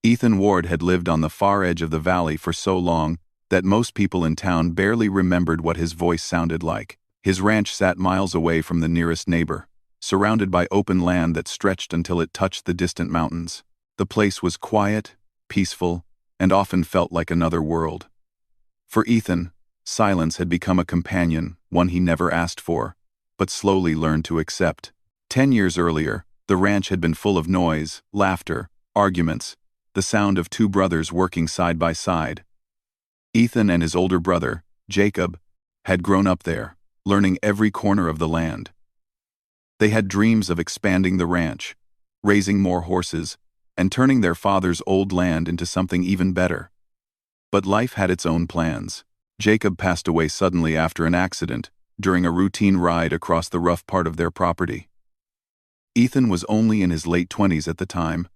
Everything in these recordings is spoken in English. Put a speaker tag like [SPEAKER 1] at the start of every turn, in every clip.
[SPEAKER 1] Ethan Ward had lived on the far edge of the valley for so long that most people in town barely remembered what his voice sounded like. His ranch sat miles away from the nearest neighbor, surrounded by open land that stretched until it touched the distant mountains. The place was quiet, peaceful, and often felt like another world. For Ethan, silence had become a companion, one he never asked for, but slowly learned to accept. 10 years earlier, the ranch had been full of noise, laughter, arguments, the sound of two brothers working side by side. Ethan and his older brother, Jacob, had grown up there, learning every corner of the land. They had dreams of expanding the ranch, raising more horses, and turning their father's old land into something even better. But life had its own plans. Jacob passed away suddenly after an accident, during a routine ride across the rough part of their property. Ethan was only in his late 20s at the time,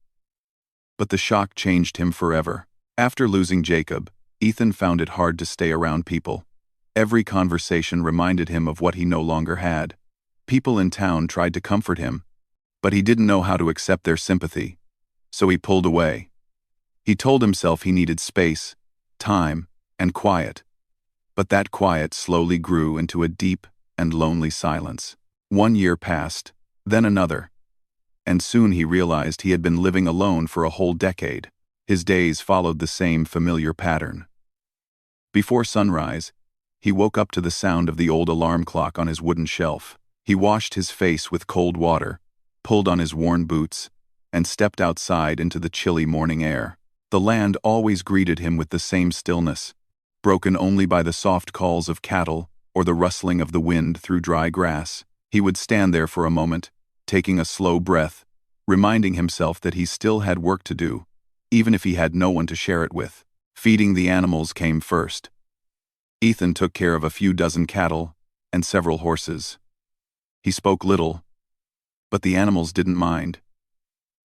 [SPEAKER 1] but the shock changed him forever. After losing Jacob, Ethan found it hard to stay around people. Every conversation reminded him of what he no longer had. People in town tried to comfort him, but he didn't know how to accept their sympathy, so he pulled away. He told himself he needed space, time, and quiet. But that quiet slowly grew into a deep and lonely silence. 1 year passed, then another, and soon he realized he had been living alone for a whole decade. His days followed the same familiar pattern. Before sunrise, he woke up to the sound of the old alarm clock on his wooden shelf. He washed his face with cold water, pulled on his worn boots, and stepped outside into the chilly morning air. The land always greeted him with the same stillness, broken only by the soft calls of cattle or the rustling of the wind through dry grass. He would stand there for a moment, taking a slow breath, reminding himself that he still had work to do, even if he had no one to share it with. Feeding the animals came first. Ethan took care of a few dozen cattle and several horses. He spoke little, but the animals didn't mind.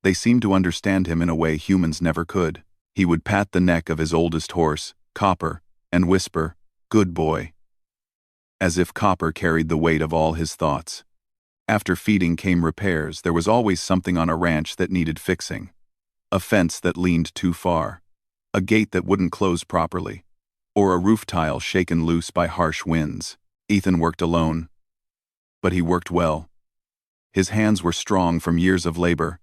[SPEAKER 1] They seemed to understand him in a way humans never could. He would pat the neck of his oldest horse, Copper, and whisper, "Good boy," as if Copper carried the weight of all his thoughts. After feeding came repairs. There was always something on a ranch that needed fixing. A fence that leaned too far, a gate that wouldn't close properly, or a roof tile shaken loose by harsh winds. Ethan worked alone, but he worked well. His hands were strong from years of labor,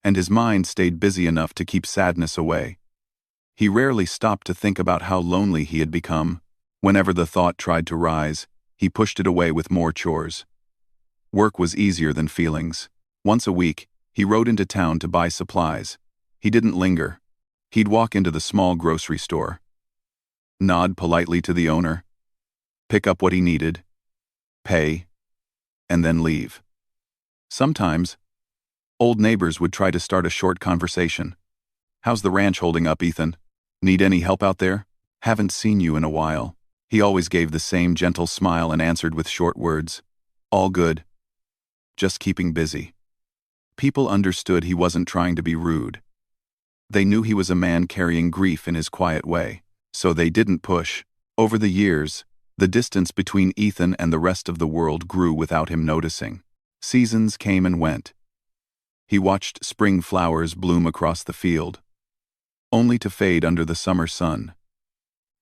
[SPEAKER 1] and his mind stayed busy enough to keep sadness away. He rarely stopped to think about how lonely he had become. Whenever the thought tried to rise, he pushed it away with more chores. Work was easier than feelings. Once a week, he rode into town to buy supplies. He didn't linger. He'd walk into the small grocery store, nod politely to the owner, pick up what he needed, pay, and then leave. Sometimes, old neighbors would try to start a short conversation. "How's the ranch holding up, Ethan? Need any help out there? Haven't seen you in a while." He always gave the same gentle smile and answered with short words, "All good. Just keeping busy." People understood he wasn't trying to be rude. They knew he was a man carrying grief in his quiet way, so they didn't push. Over the years, the distance between Ethan and the rest of the world grew without him noticing. Seasons came and went. He watched spring flowers bloom across the field, only to fade under the summer sun.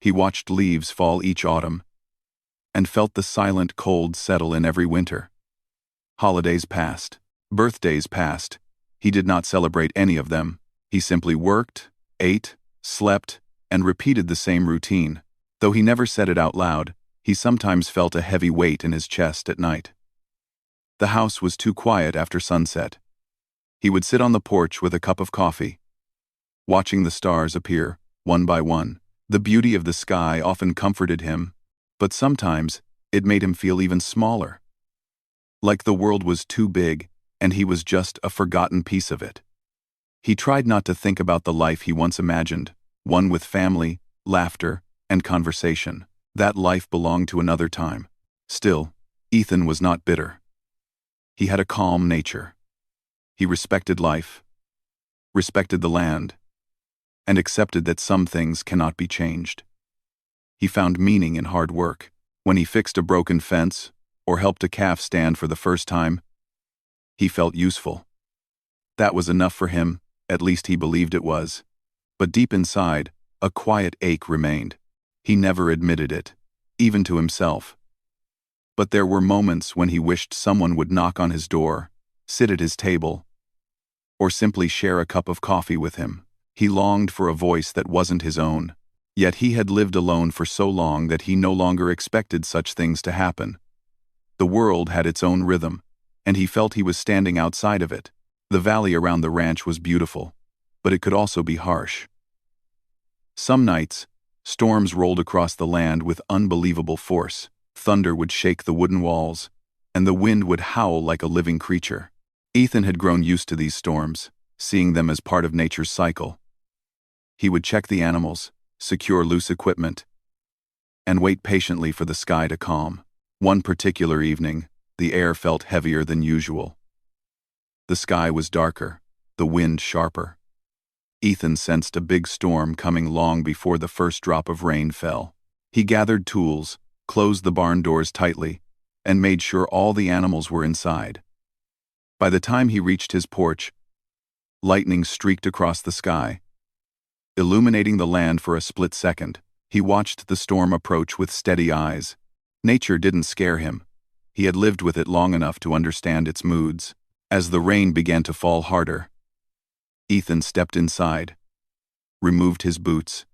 [SPEAKER 1] He watched leaves fall each autumn, and felt the silent cold settle in every winter. Holidays passed. Birthdays passed. He did not celebrate any of them. He simply worked, ate, slept, and repeated the same routine. Though he never said it out loud, he sometimes felt a heavy weight in his chest at night. The house was too quiet after sunset. He would sit on the porch with a cup of coffee, watching the stars appear, one by one. The beauty of the sky often comforted him, but sometimes it made him feel even smaller. Like the world was too big, and he was just a forgotten piece of it. He tried not to think about the life he once imagined, one with family, laughter, and conversation. That life belonged to another time. Still, Ethan was not bitter. He had a calm nature. He respected life, respected the land, and accepted that some things cannot be changed. He found meaning in hard work. When he fixed a broken fence, or helped a calf stand for the first time, he felt useful. That was enough for him, at least he believed it was. But deep inside, a quiet ache remained. He never admitted it, even to himself. But there were moments when he wished someone would knock on his door, sit at his table, or simply share a cup of coffee with him. He longed for a voice that wasn't his own. Yet he had lived alone for so long that he no longer expected such things to happen. The world had its own rhythm, and he felt he was standing outside of it. The valley around the ranch was beautiful, but it could also be harsh. Some nights, storms rolled across the land with unbelievable force. Thunder would shake the wooden walls, and the wind would howl like a living creature. Ethan had grown used to these storms, seeing them as part of nature's cycle. He would check the animals, secure loose equipment, and wait patiently for the sky to calm. One particular evening, the air felt heavier than usual. The sky was darker, the wind sharper. Ethan sensed a big storm coming long before the first drop of rain fell. He gathered tools, closed the barn doors tightly, and made sure all the animals were inside. By the time he reached his porch, lightning streaked across the sky, illuminating the land for a split second. He watched the storm approach with steady eyes. Nature didn't scare him. He had lived with it long enough to understand its moods. As the rain began to fall harder, Ethan stepped inside, removed his boots,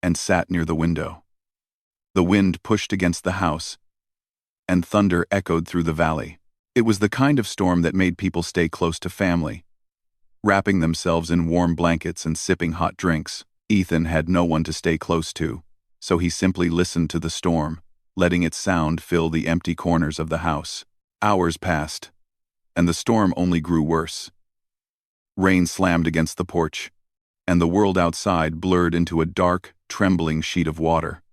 [SPEAKER 1] and sat near the window. The wind pushed against the house, and thunder echoed through the valley. It was the kind of storm that made people stay close to family, wrapping themselves in warm blankets and sipping hot drinks. Ethan had no one to stay close to, so he simply listened to the storm, letting its sound fill the empty corners of the house. Hours passed, and the storm only grew worse. Rain slammed against the porch, and the world outside blurred into a dark, trembling sheet of water.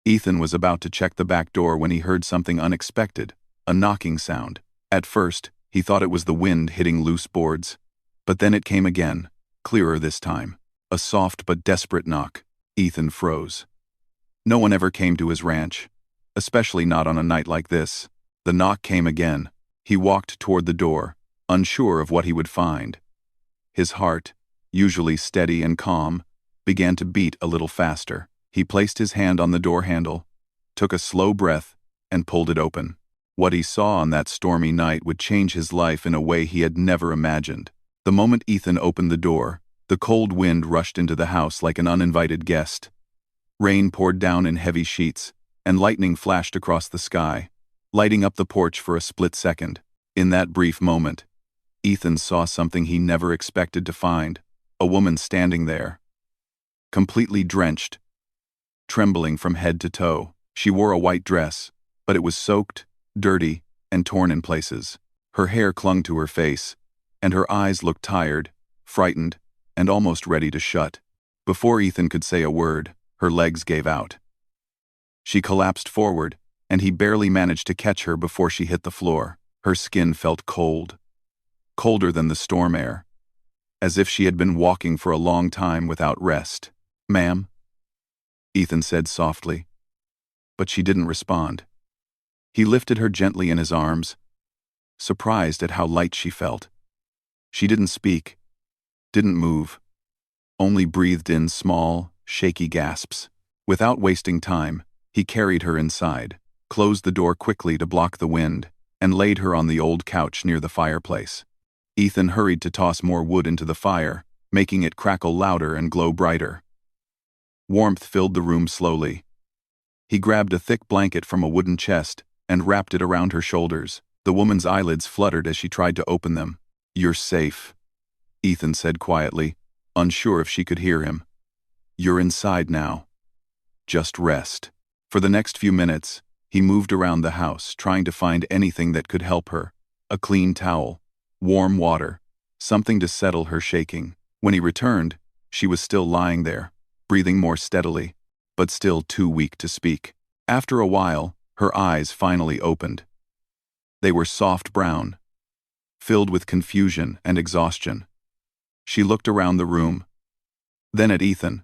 [SPEAKER 1] Ethan was about to check the back door when he heard something unexpected, a knocking sound. At first, he thought it was the wind hitting loose boards, but then it came again, clearer this time. A soft but desperate knock. Ethan froze. No one ever came to his ranch, especially not on a night like this. The knock came again. He walked toward the door, unsure of what he would find. His heart, usually steady and calm, began to beat a little faster. He placed his hand on the door handle, took a slow breath, and pulled it open. What he saw on that stormy night would change his life in a way he had never imagined. The moment Ethan opened the door, the cold wind rushed into the house like an uninvited guest. Rain poured down in heavy sheets, and lightning flashed across the sky, lighting up the porch for a split second. In that brief moment, Ethan saw something he never expected to find: a woman standing there, completely drenched, trembling from head to toe. She wore a white dress, but it was soaked, dirty, and torn in places. Her hair clung to her face, and her eyes looked tired, frightened, and almost ready to shut. Before Ethan could say a word, her legs gave out. She collapsed forward, and he barely managed to catch her before she hit the floor. Her skin felt cold, colder than the storm air, as if she had been walking for a long time without rest. "Ma'am?" Ethan said softly, but she didn't respond. He lifted her gently in his arms, surprised at how light she felt. She didn't speak, didn't move, only breathed in small, shaky gasps. Without wasting time, he carried her inside, closed the door quickly to block the wind, and laid her on the old couch near the fireplace. Ethan hurried to toss more wood into the fire, making it crackle louder and glow brighter. Warmth filled the room slowly. He grabbed a thick blanket from a wooden chest and wrapped it around her shoulders. The woman's eyelids fluttered as she tried to open them. "You're safe," Ethan said quietly, unsure if she could hear him. "You're inside now. Just rest." For the next few minutes, he moved around the house, trying to find anything that could help her: a clean towel, warm water, something to settle her shaking. When he returned, she was still lying there, breathing more steadily, but still too weak to speak. After a while, her eyes finally opened. They were soft brown, filled with confusion and exhaustion. She looked around the room, then at Ethan,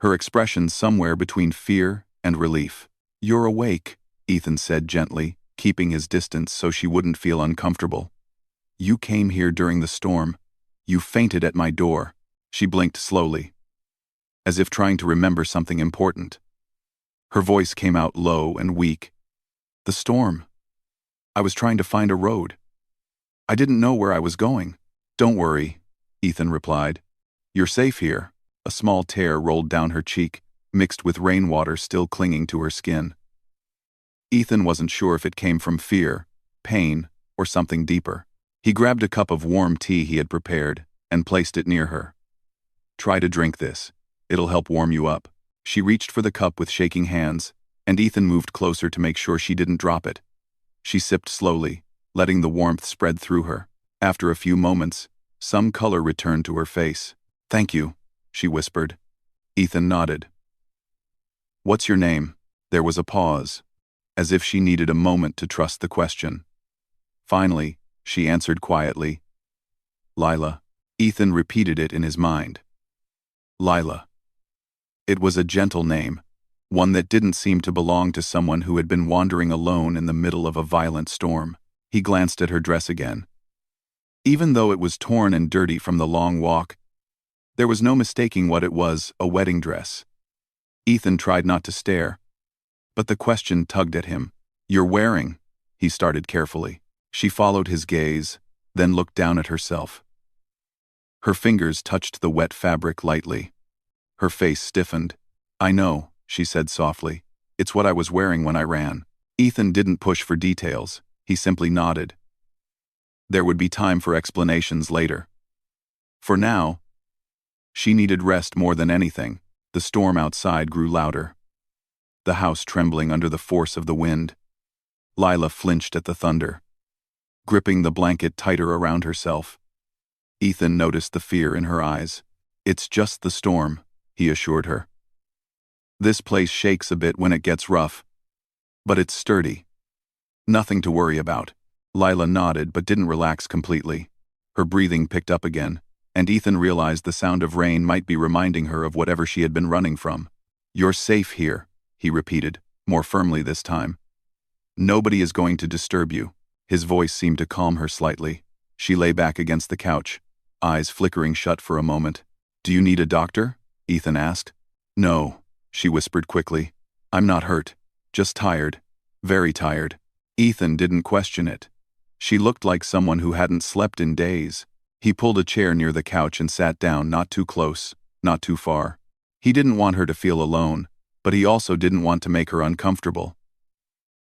[SPEAKER 1] her expression somewhere between fear and relief. "You're awake," Ethan said gently, keeping his distance so she wouldn't feel uncomfortable. "You came here during the storm. You fainted at my door." She blinked slowly, as if trying to remember something important. Her voice came out low and weak. "The storm. I was trying to find a road. I didn't know where I was going." "Don't worry," Ethan replied. "You're safe here." A small tear rolled down her cheek, mixed with rainwater still clinging to her skin. Ethan wasn't sure if it came from fear, pain, or something deeper. He grabbed a cup of warm tea he had prepared and placed it near her. "Try to drink this. It'll help warm you up." She reached for the cup with shaking hands, and Ethan moved closer to make sure she didn't drop it. She sipped slowly, letting the warmth spread through her. After a few moments, some color returned to her face. "Thank you," she whispered. Ethan nodded. "What's your name?" There was a pause, as if she needed a moment to trust the question. Finally, she answered quietly, "Lila." Ethan repeated it in his mind. Lila. It was a gentle name, one that didn't seem to belong to someone who had been wandering alone in the middle of a violent storm. He glanced at her dress again. Even though it was torn and dirty from the long walk, there was no mistaking what it was, a wedding dress. Ethan tried not to stare, but the question tugged at him. "You're wearing," he started carefully. She followed his gaze, then looked down at herself. Her fingers touched the wet fabric lightly. Her face stiffened. "I know," she said softly. "It's what I was wearing when I ran." Ethan didn't push for details. He simply nodded. There would be time for explanations later. For now, she needed rest more than anything. The storm outside grew louder, the house trembling under the force of the wind. Lila flinched at the thunder, gripping the blanket tighter around herself. Ethan noticed the fear in her eyes. "It's just the storm," he assured her. "This place shakes a bit when it gets rough, but it's sturdy. Nothing to worry about." Lila nodded but didn't relax completely. Her breathing picked up again, and Ethan realized the sound of rain might be reminding her of whatever she had been running from. "You're safe here," he repeated, more firmly this time. "Nobody is going to disturb you." His voice seemed to calm her slightly. She lay back against the couch, eyes flickering shut for a moment. "Do you need a doctor?" Ethan asked. "No," she whispered quickly. "I'm not hurt. Just tired. Very tired." Ethan didn't question it. She looked like someone who hadn't slept in days. He pulled a chair near the couch and sat down, not too close, not too far. He didn't want her to feel alone, but he also didn't want to make her uncomfortable.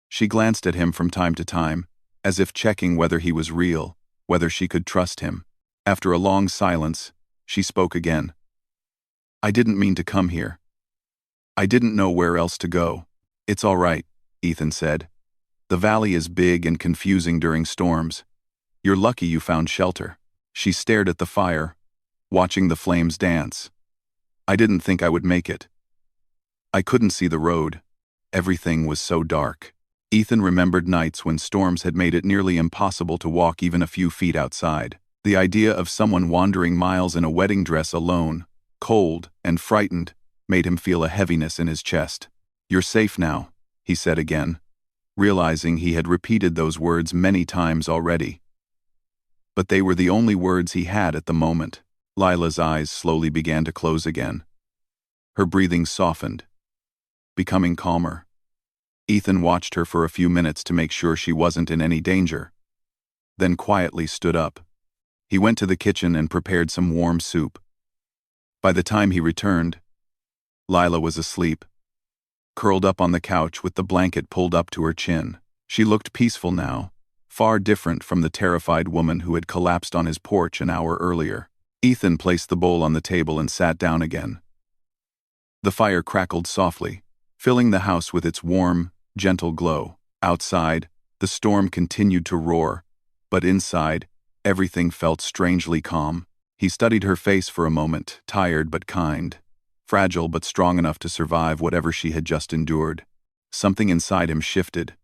[SPEAKER 1] She glanced at him from time to time, as if checking whether he was real, whether she could trust him. After a long silence, she spoke again. "I didn't mean to come here. I didn't know where else to go." "It's all right," Ethan said. "The valley is big and confusing during storms. You're lucky you found shelter." She stared at the fire, watching the flames dance. "I didn't think I would make it. I couldn't see the road. Everything was so dark." Ethan remembered nights when storms had made it nearly impossible to walk even a few feet outside. The idea of someone wandering miles in a wedding dress alone, cold and frightened, made him feel a heaviness in his chest. "You're safe now," he said again, realizing he had repeated those words many times already. But they were the only words he had at the moment. Lila's eyes slowly began to close again. Her breathing softened, becoming calmer. Ethan watched her for a few minutes to make sure she wasn't in any danger, then quietly stood up. He went to the kitchen and prepared some warm soup. By the time he returned, Lila was asleep, curled up on the couch with the blanket pulled up to her chin. She looked peaceful now, far different from the terrified woman who had collapsed on his porch an hour earlier. Ethan placed the bowl on the table and sat down again. The fire crackled softly, filling the house with its warm, gentle glow. Outside, the storm continued to roar, but inside, everything felt strangely calm. He studied her face for a moment, tired but kind, fragile but strong enough to survive whatever she had just endured. Something inside him shifted.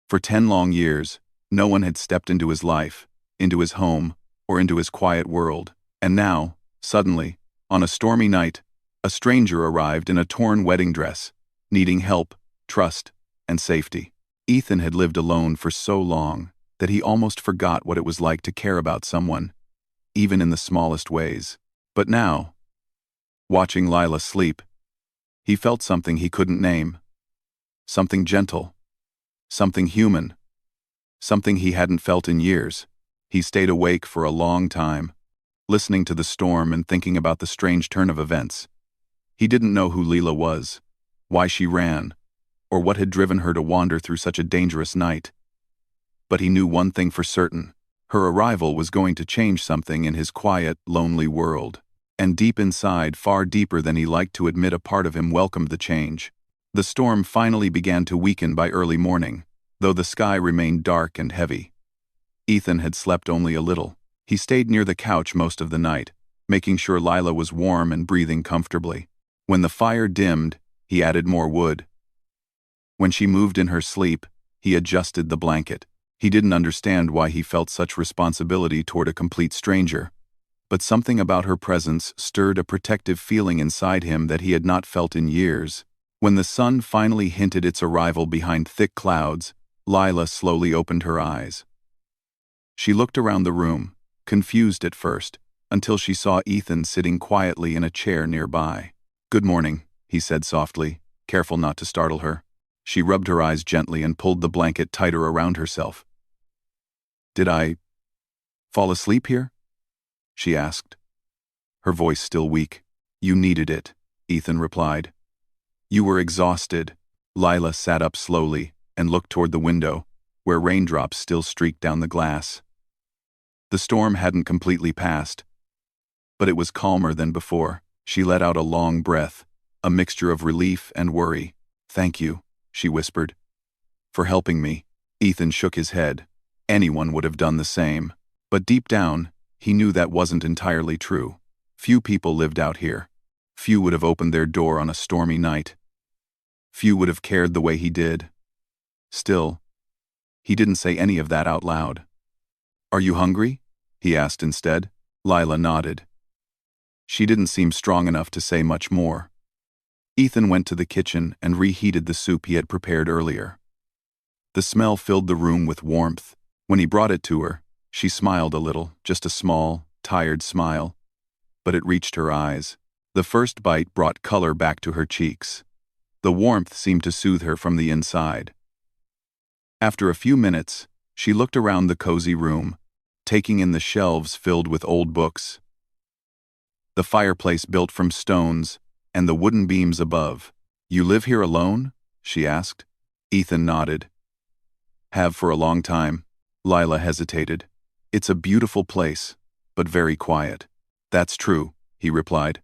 [SPEAKER 1] For 10 long years, no one had stepped into his life, into his home, or into his quiet world. And now, suddenly, on a stormy night, a stranger arrived in a torn wedding dress, needing help, trust, and safety. Ethan had lived alone for so long that he almost forgot what it was like to care about someone, even in the smallest ways. But now, watching Lila sleep, he felt something he couldn't name. Something gentle. Something human. Something he hadn't felt in years. He stayed awake for a long time, listening to the storm and thinking about the strange turn of events. He didn't know who Leela was, why she ran, or what had driven her to wander through such a dangerous night. But he knew one thing for certain. Her arrival was going to change something in his quiet, lonely world. And deep inside, far deeper than he liked to admit, a part of him welcomed the change. The storm finally began to weaken by early morning, though the sky remained dark and heavy. Ethan had slept only a little. He stayed near the couch most of the night, making sure Lila was warm and breathing comfortably. When the fire dimmed, he added more wood. When she moved in her sleep, he adjusted the blanket. He didn't understand why he felt such responsibility toward a complete stranger, but something about her presence stirred a protective feeling inside him that he had not felt in years. When the sun finally hinted its arrival behind thick clouds, Lila slowly opened her eyes. She looked around the room, confused at first, until she saw Ethan sitting quietly in a chair nearby. "Good morning," he said softly, careful not to startle her. She rubbed her eyes gently and pulled the blanket tighter around herself. "Did I fall asleep here?" she asked, her voice still weak. "You needed it," Ethan replied. "You were exhausted." Lila sat up slowly and looked toward the window, where raindrops still streaked down the glass. The storm hadn't completely passed, but it was calmer than before. She let out a long breath, a mixture of relief and worry. "Thank you," she whispered, "for helping me." Ethan shook his head. Anyone would have done the same. But deep down, he knew that wasn't entirely true. Few people lived out here. Few would have opened their door on a stormy night. Few would have cared the way he did. Still, he didn't say any of that out loud. "Are you hungry?" he asked instead. Lila nodded. She didn't seem strong enough to say much more. Ethan went to the kitchen and reheated the soup he had prepared earlier. The smell filled the room with warmth. When he brought it to her, she smiled a little, just a small, tired smile. But it reached her eyes. The first bite brought color back to her cheeks. The warmth seemed to soothe her from the inside. After a few minutes, she looked around the cozy room, taking in the shelves filled with old books, the fireplace built from stones, and the wooden beams above. "You live here alone?" she asked. Ethan nodded. "Have for a long time." Lila hesitated. "It's a beautiful place, but very quiet." "That's true," he replied.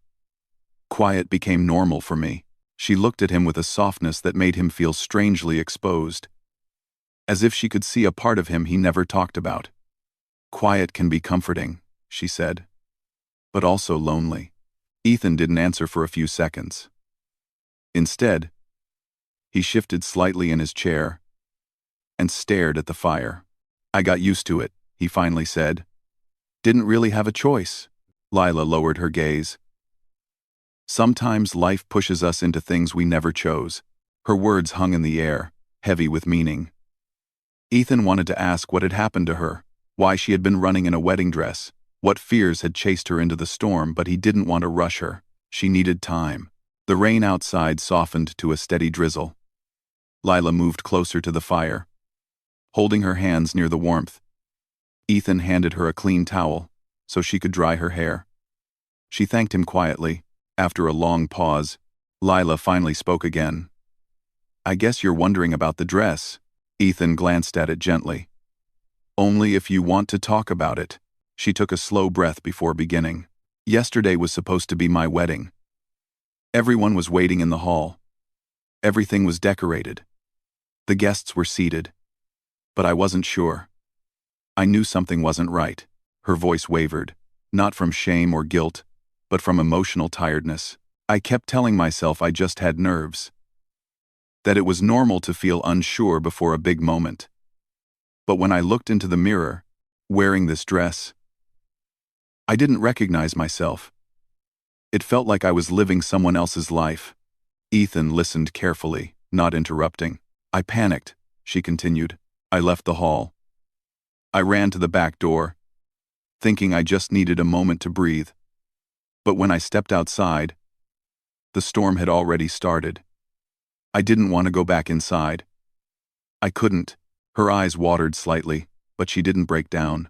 [SPEAKER 1] "Quiet became normal for me." She looked at him with a softness that made him feel strangely exposed, as if she could see a part of him he never talked about. "Quiet can be comforting," she said, "but also lonely." Ethan didn't answer for a few seconds. Instead, he shifted slightly in his chair and stared at the fire. "I got used to it," he finally said. "Didn't really have a choice." Lila lowered her gaze. "Sometimes life pushes us into things we never chose." Her words hung in the air, heavy with meaning. Ethan wanted to ask what had happened to her, why she had been running in a wedding dress, what fears had chased her into the storm, but he didn't want to rush her. She needed time. The rain outside softened to a steady drizzle. Lila moved closer to the fire, holding her hands near the warmth. Ethan handed her a clean towel so she could dry her hair. She thanked him quietly. After a long pause, Lila finally spoke again. "I guess you're wondering about the dress." Ethan glanced at it gently. "Only if you want to talk about it." She took a slow breath before beginning. "Yesterday was supposed to be my wedding. Everyone was waiting in the hall. Everything was decorated. The guests were seated. But I wasn't sure. I knew something wasn't right." Her voice wavered, not from shame or guilt, but from emotional tiredness. "I kept telling myself I just had nerves. That it was normal to feel unsure before a big moment. But when I looked into the mirror, wearing this dress, I didn't recognize myself. It felt like I was living someone else's life." Ethan listened carefully, not interrupting. "I panicked," she continued. "I left the hall. I ran to the back door, thinking I just needed a moment to breathe. But when I stepped outside, the storm had already started. I didn't want to go back inside. I couldn't. Her eyes watered slightly, but she didn't break down.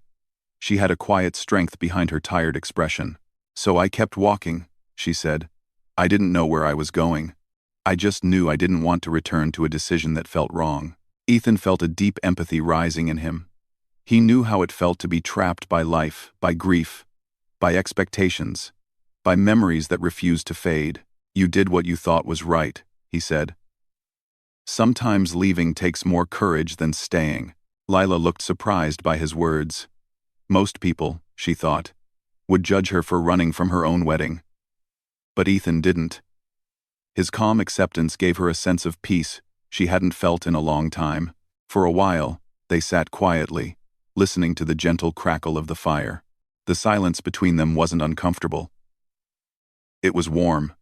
[SPEAKER 1] She had a quiet strength behind her tired expression. So I kept walking, she said. I didn't know where I was going. I just knew I didn't want to return to a decision that felt wrong. Ethan felt a deep empathy rising in him. He knew how it felt to be trapped by life, by grief, by expectations, by memories that refused to fade. You did what you thought was right, he said. Sometimes leaving takes more courage than staying. Lila looked surprised by his words. Most people, she thought, would judge her for running from her own wedding. But Ethan didn't. His calm acceptance gave her a sense of peace she hadn't felt in a long time. For a while, they sat quietly, listening to the gentle crackle of the fire. The silence between them wasn't uncomfortable. It was warm,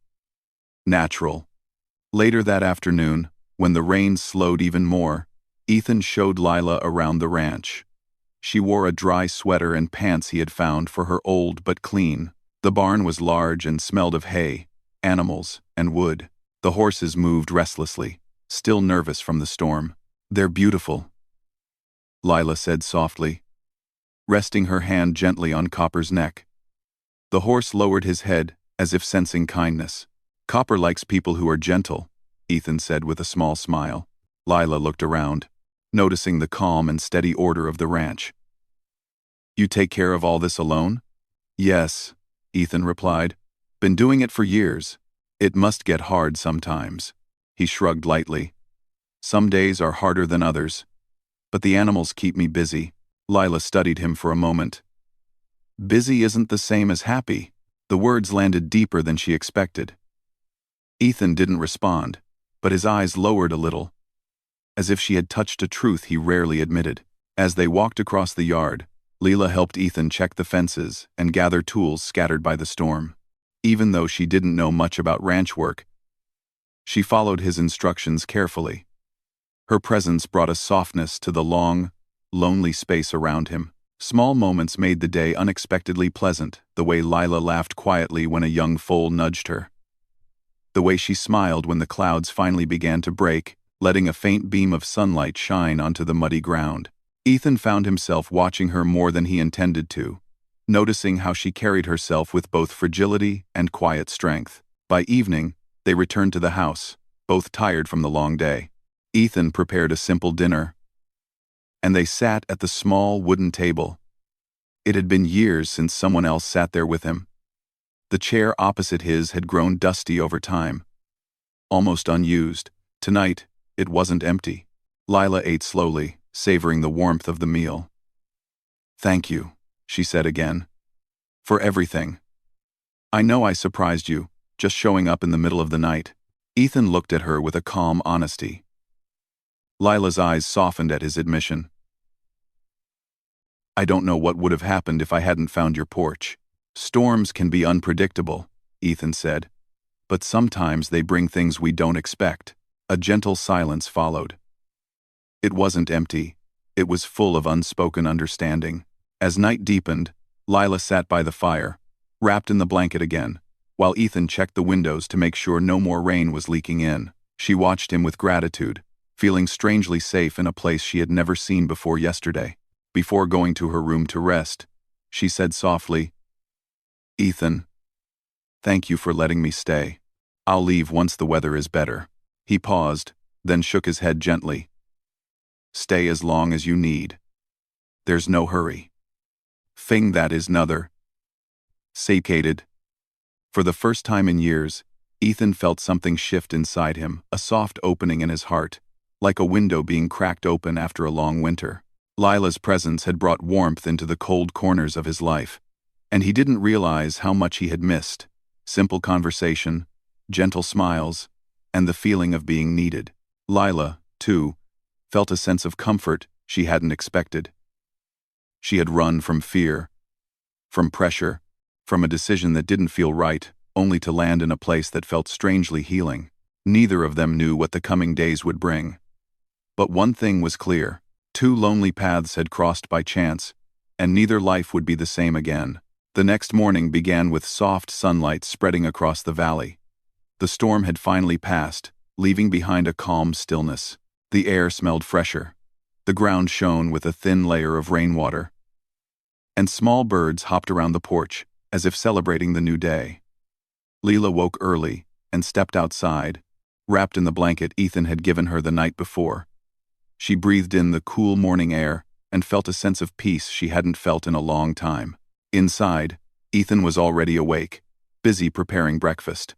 [SPEAKER 1] natural. Later that afternoon, when the rain slowed even more, Ethan showed Lila around the ranch. She wore a dry sweater and pants he had found for her old but clean. The barn was large and smelled of hay, animals, and wood. The horses moved restlessly, still nervous from the storm. They're beautiful, Lila said softly, resting her hand gently on Copper's neck. The horse lowered his head, as if sensing kindness. Copper likes people who are gentle, Ethan said with a small smile. Lila looked around, noticing the calm and steady order of the ranch. You take care of all this alone? Yes, Ethan replied. Been doing it for years. It must get hard sometimes. He shrugged lightly. Some days are harder than others. But the animals keep me busy. Lila studied him for a moment. Busy isn't the same as happy. The words landed deeper than she expected. Ethan didn't respond, but his eyes lowered a little, as if she had touched a truth he rarely admitted. As they walked across the yard, Lila helped Ethan check the fences and gather tools scattered by the storm. Even though she didn't know much about ranch work, she followed his instructions carefully. Her presence brought a softness to the long, lonely space around him. Small moments made the day unexpectedly pleasant, the way Lila laughed quietly when a young foal nudged her. The way she smiled when the clouds finally began to break, letting a faint beam of sunlight shine onto the muddy ground. Ethan found himself watching her more than he intended to, noticing how she carried herself with both fragility and quiet strength. By evening, they returned to the house, both tired from the long day. Ethan prepared a simple dinner, and they sat at the small wooden table. It had been years since someone else sat there with him. The chair opposite his had grown dusty over time, almost unused. Tonight, it wasn't empty. Lila ate slowly, savoring the warmth of the meal. Thank you, she said again, for everything. I know I surprised you, just showing up in the middle of the night. Ethan looked at her with a calm honesty. Lila's eyes softened at his admission. I don't know what would have happened if I hadn't found your porch. Storms can be unpredictable, Ethan said, but sometimes they bring things we don't expect. A gentle silence followed. It wasn't empty. It was full of unspoken understanding. As night deepened, Lila sat by the fire, wrapped in the blanket again, while Ethan checked the windows to make sure no more rain was leaking in. She watched him with gratitude, feeling strangely safe in a place she had never seen before yesterday. Before going to her room to rest, she said softly, Ethan, thank you for letting me stay. I'll leave once the weather is better. He paused, then shook his head gently. Stay as long as you need. There's no hurry. Thing that is nother. Satiated. For the first time in years, Ethan felt something shift inside him, a soft opening in his heart, like a window being cracked open after a long winter. Lila's presence had brought warmth into the cold corners of his life, and he didn't realize how much he had missed. Simple conversation, gentle smiles, and the feeling of being needed. Lila, too, felt a sense of comfort she hadn't expected. She had run from fear, from pressure, from a decision that didn't feel right, only to land in a place that felt strangely healing. Neither of them knew what the coming days would bring. But one thing was clear. 2 lonely paths had crossed by chance, and neither life would be the same again. The next morning began with soft sunlight spreading across the valley. The storm had finally passed, leaving behind a calm stillness. The air smelled fresher. The ground shone with a thin layer of rainwater. And small birds hopped around the porch, as if celebrating the new day. Leela woke early and stepped outside, wrapped in the blanket Ethan had given her the night before. She breathed in the cool morning air and felt a sense of peace she hadn't felt in a long time. Inside, Ethan was already awake, busy preparing breakfast.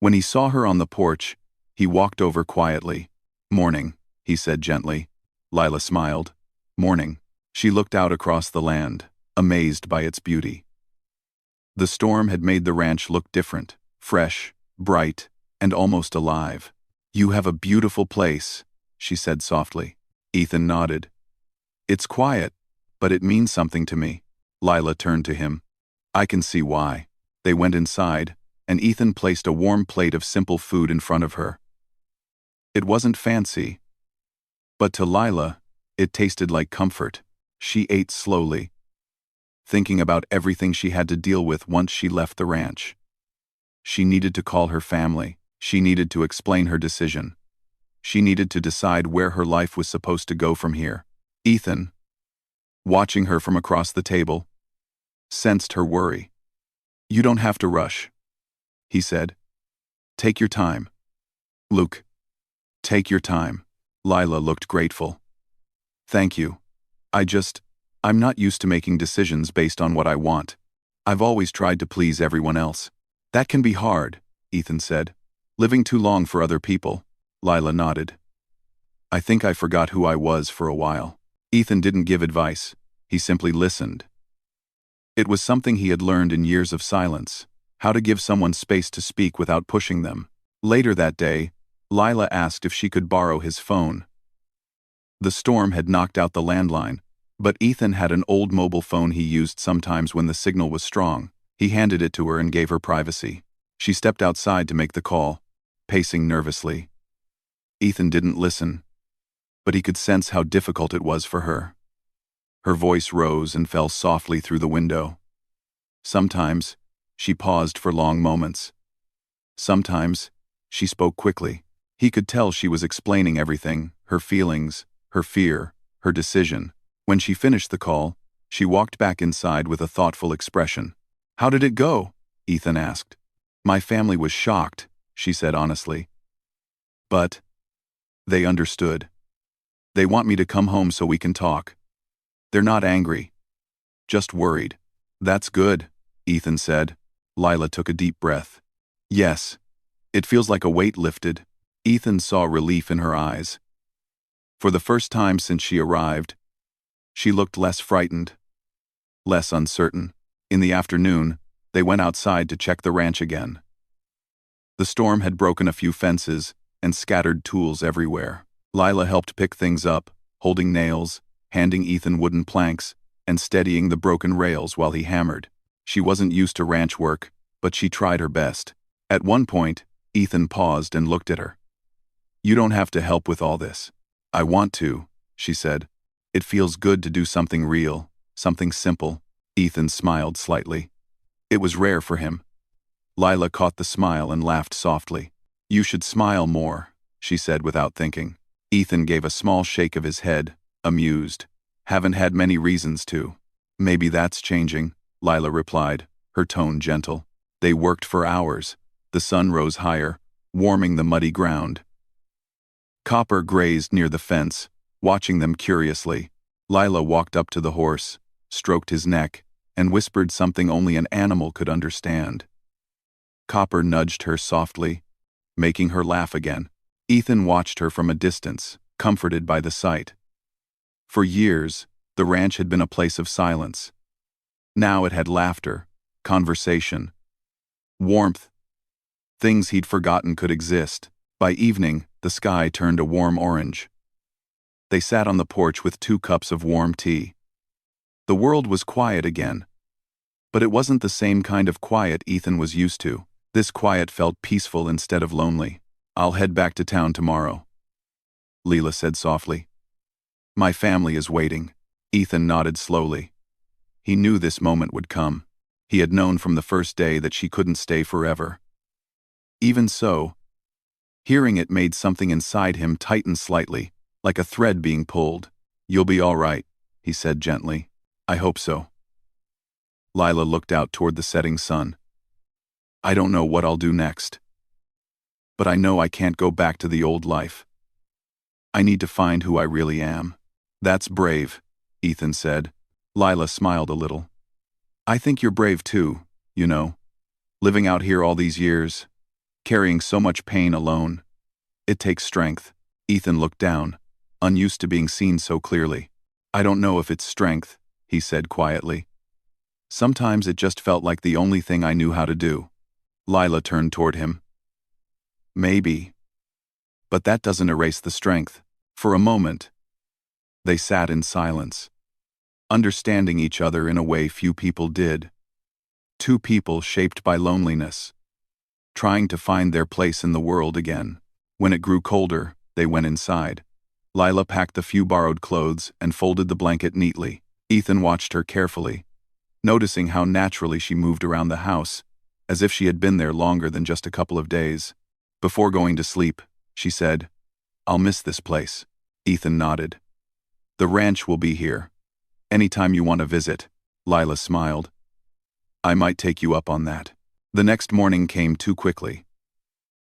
[SPEAKER 1] When he saw her on the porch, he walked over quietly. "Morning," he said gently. Lila smiled. "Morning." She looked out across the land, amazed by its beauty. The storm had made the ranch look different, fresh, bright, and almost alive. "You have a beautiful place," she said softly. Ethan nodded. "It's quiet, but it means something to me." Lila turned to him. "I can see why." They went inside, and Ethan placed a warm plate of simple food in front of her. It wasn't fancy, but to Lila, it tasted like comfort. She ate slowly, thinking about everything she had to deal with once she left the ranch. She needed to call her family. She needed to explain her decision. She needed to decide where her life was supposed to go from here. Ethan, watching her from across the table, sensed her worry. "You don't have to rush," he said. "Take your time." "Luke, take your time." Lila looked grateful. "Thank you. I'm not used to making decisions based on what I want. I've always tried to please everyone else." "That can be hard," Ethan said. "Living too long for other people." Lila nodded. "I think I forgot who I was for a while." Ethan didn't give advice. He simply listened. It was something he had learned in years of silence, how to give someone space to speak without pushing them. Later that day, Lila asked if she could borrow his phone. The storm had knocked out the landline, but Ethan had an old mobile phone he used sometimes when the signal was strong. He handed it to her and gave her privacy. She stepped outside to make the call, pacing nervously. Ethan didn't listen, but he could sense how difficult it was for her. Her voice rose and fell softly through the window. Sometimes, she paused for long moments. Sometimes, she spoke quickly. He could tell she was explaining everything, her feelings, her fear, her decision. When she finished the call, she walked back inside with a thoughtful expression. "How did it go?" Ethan asked. "My family was shocked," she said honestly. "But they understood. They want me to come home so we can talk. They're not angry, just worried." "That's good," Ethan said. Lila took a deep breath. "Yes, it feels like a weight lifted." Ethan saw relief in her eyes. For the first time since she arrived, she looked less frightened, less uncertain. In the afternoon, they went outside to check the ranch again. The storm had broken a few fences and scattered tools everywhere. Lila helped pick things up, holding nails, handing Ethan wooden planks, and steadying the broken rails while he hammered. She wasn't used to ranch work, but she tried her best. At one point, Ethan paused and looked at her. "You don't have to help with all this." "I want to," she said. "It feels good to do something real, something simple." Ethan smiled slightly. It was rare for him. Lila caught the smile and laughed softly. "You should smile more," she said without thinking. Ethan gave a small shake of his head, amused. "Haven't had many reasons to." "Maybe that's changing," Lila replied, her tone gentle. They worked for hours. The sun rose higher, warming the muddy ground. Copper grazed near the fence, watching them curiously. Lila walked up to the horse, stroked his neck, and whispered something only an animal could understand. Copper nudged her softly, making her laugh again. Ethan watched her from a distance, comforted by the sight. For years, the ranch had been a place of silence. Now it had laughter, conversation, warmth, things he'd forgotten could exist. By evening, the sky turned a warm orange. They sat on the porch with 2 cups of warm tea. The world was quiet again. But it wasn't the same kind of quiet Ethan was used to. This quiet felt peaceful instead of lonely. "I'll head back to town tomorrow," Leela said softly. "My family is waiting." Ethan nodded slowly. He knew this moment would come. He had known from the first day that she couldn't stay forever. Even so, hearing it made something inside him tighten slightly, like a thread being pulled. "You'll be all right," he said gently. "I hope so." Lila looked out toward the setting sun. "I don't know what I'll do next. But I know I can't go back to the old life. I need to find who I really am." "That's brave," Ethan said. Lila smiled a little. "I think you're brave too, you know. Living out here all these years, carrying so much pain alone. It takes strength." Ethan looked down, unused to being seen so clearly. "I don't know if it's strength," he said quietly. "Sometimes it just felt like the only thing I knew how to do." Lila turned toward him. "Maybe. But that doesn't erase the strength." For a moment, they sat in silence, understanding each other in a way few people did. Two people shaped by loneliness, trying to find their place in the world again. When it grew colder, they went inside. Lila packed the few borrowed clothes and folded the blanket neatly. Ethan watched her carefully, noticing how naturally she moved around the house, as if she had been there longer than just a couple of days. Before going to sleep, she said, "I'll miss this place." Ethan nodded. "The ranch will be here. Anytime you want to visit." Lila smiled. "I might take you up on that." The next morning came too quickly.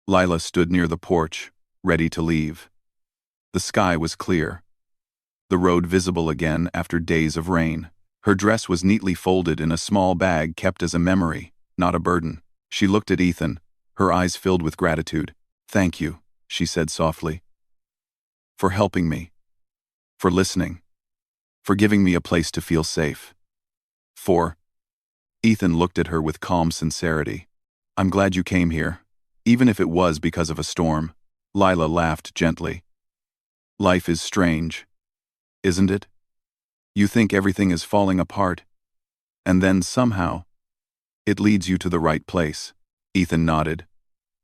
[SPEAKER 1] Lila stood near the porch, ready to leave. The sky was clear, the road visible again after days of rain. Her dress was neatly folded in a small bag kept as a memory, not a burden. She looked at Ethan, her eyes filled with gratitude. "Thank you," she said softly. "For helping me. For listening. For giving me a place to feel safe. For..." Ethan looked at her with calm sincerity. "I'm glad you came here, even if it was because of a storm." Lila laughed gently. "Life is strange, isn't it? You think everything is falling apart, and then somehow, it leads you to the right place." Ethan nodded.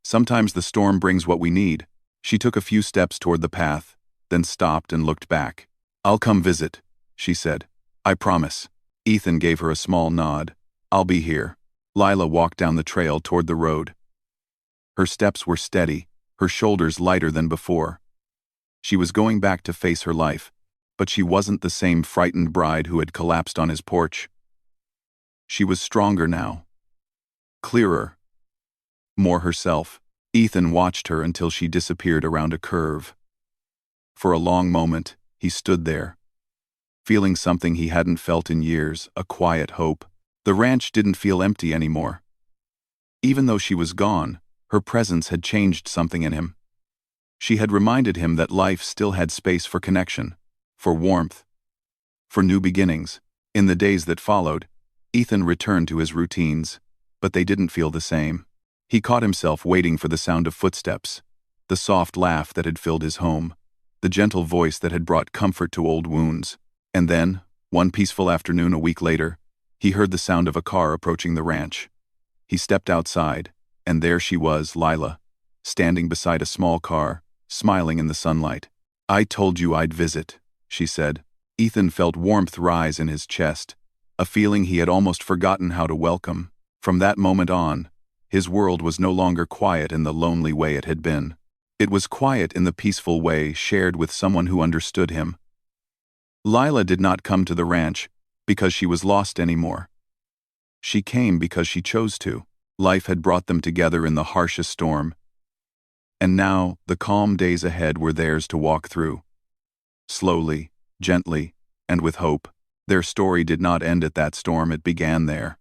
[SPEAKER 1] "Sometimes the storm brings what we need." She took a few steps toward the path, then stopped and looked back. "I'll come visit," she said. "I promise." Ethan gave her a small nod. "I'll be here." Lila walked down the trail toward the road. Her steps were steady, her shoulders lighter than before. She was going back to face her life, but she wasn't the same frightened bride who had collapsed on his porch. She was stronger now. Clearer. More herself. Ethan watched her until she disappeared around a curve. For a long moment, he stood there, feeling something he hadn't felt in years, a quiet hope. The ranch didn't feel empty anymore. Even though she was gone, her presence had changed something in him. She had reminded him that life still had space for connection, for warmth, for new beginnings. In the days that followed, Ethan returned to his routines, but they didn't feel the same. He caught himself waiting for the sound of footsteps, the soft laugh that had filled his home, the gentle voice that had brought comfort to old wounds. And then, one peaceful afternoon a week later, he heard the sound of a car approaching the ranch. He stepped outside, and there she was, Lila, standing beside a small car, smiling in the sunlight. "I told you I'd visit," she said. Ethan felt warmth rise in his chest, a feeling he had almost forgotten how to welcome. From that moment on, his world was no longer quiet in the lonely way it had been. It was quiet in the peaceful way shared with someone who understood him. Lila did not come to the ranch because she was lost anymore. She came because she chose to. Life had brought them together in the harshest storm, and now the calm days ahead were theirs to walk through. Slowly, gently, and with hope. Their story did not end at that storm, it began there.